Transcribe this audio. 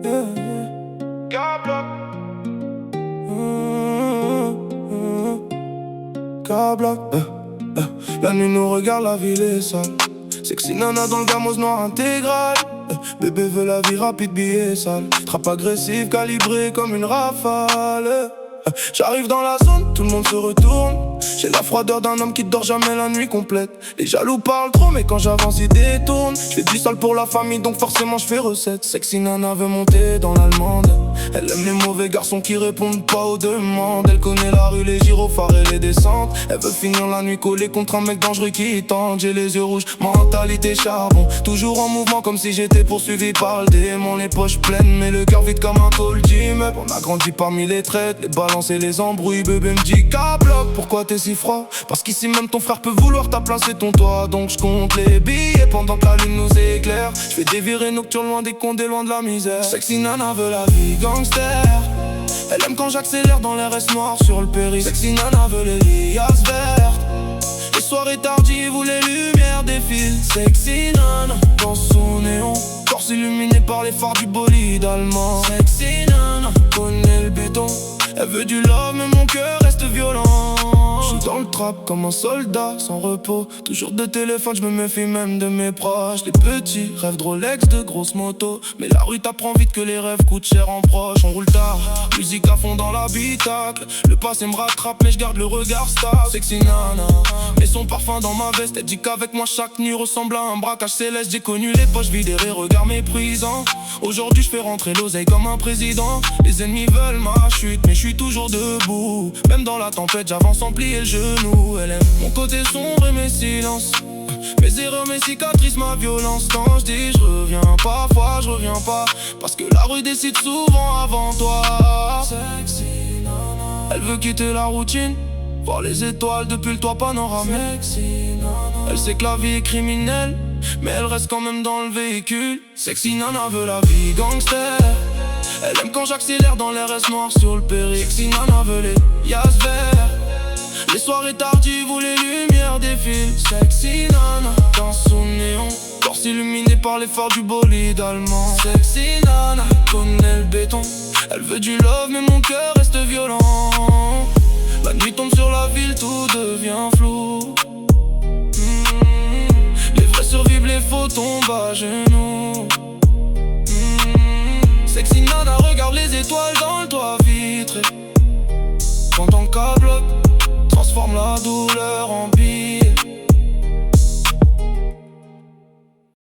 K-Block. K-Block. La nuit nous regarde, la ville est sale. Sexy nana dans le gamos noir intégral. Bébé veut la vie rapide, billet sale. Trappe agressive, calibrée comme une rafale. J'arrive dans la zone, tout le monde se retourne. J'ai la froideur d'un homme qui dort jamais la nuit complète. Les jaloux parlent trop mais quand j'avance ils détournent. J'fais du sale pour la famille donc forcément j'fais recette. Sexy nana veut monter dans l'allemande. Elle aime les mauvais garçons qui répondent pas aux demandes. Elle connaît la rue, les gyrophares et les descentes. Elle veut finir la nuit collée contre un mec dangereux qui tente. J'ai les yeux rouges, mentalité charbon. Toujours en mouvement comme si j'étais poursuivi par le démon. Les poches pleines mais le cœur vide comme un tôle d'immeuble. On a grandi parmi les traites, les balances et les embrouilles. Bébé me dit K-Block, pourquoi t'es si froid? Parce qu'ici même ton frère peut vouloir ta place et ton toit. Donc je compte les billets pendant que la lune nous éclaire. Je fais des virées nocturnes loin des condés, loin de la misère. Sexy nana veut la vie gangster. Elle aime quand j'accélère dans les restes noirs sur le péri. Sexy nana veut les liasses vertes. Les soirées tardives où les lumières défilent. Sexy nana dans son néon, torse illuminé par les phares du bolide allemand. Sexy nana connaît le béton. Elle veut du love mais mon cœur reste violent. J'suis dans le trap comme un soldat sans repos. Toujours de téléphone, j'me méfie même de mes proches. Les petits rêves de Rolex, de grosses motos. Mais la rue t'apprend vite que les rêves coûtent cher en proche. On roule tard, musique à fond dans l'habitacle. Le passé me rattrape mais j'garde le regard stable. Sexy nana, mais son parfum dans ma veste. Elle dit qu'avec moi chaque nuit ressemble à un braquage céleste. J'ai connu les poches vides et les regards méprisants. Aujourd'hui j'fais rentrer l'oseille comme un président. Les ennemis veulent ma chute mais j'suis toujours debout. Même dans la tempête j'avance sans plier le genou. Elle aime mon côté sombre et mes silences, mes erreurs, mes cicatrices, ma violence. Quand j'dis j'reviens, parfois j'reviens pas. Parce que la rue décide souvent avant toi. Sexy nana, elle veut quitter la routine, voir les étoiles depuis le toit panoramique. Sexy nana, elle sait que la vie est criminelle mais elle reste quand même dans le véhicule. Sexy nana veut la vie gangster. Elle aime quand j'accélère dans les restes noirs sur le péri. Sexy nana veut les liasses verts. Les soirées tardives où les lumières défilent. Sexy nana dans son néon, torse illuminé par les phares du bolide allemand. Sexy nana connaît le béton. Elle veut du love mais mon cœur reste violent. La nuit tombe sur la ville, tout devient flou. Les vrais survivent, les faux tombent à genoux. Sexy nana regarde les étoiles dans le toit vitré. Quand ton K-Block transforme la douleur en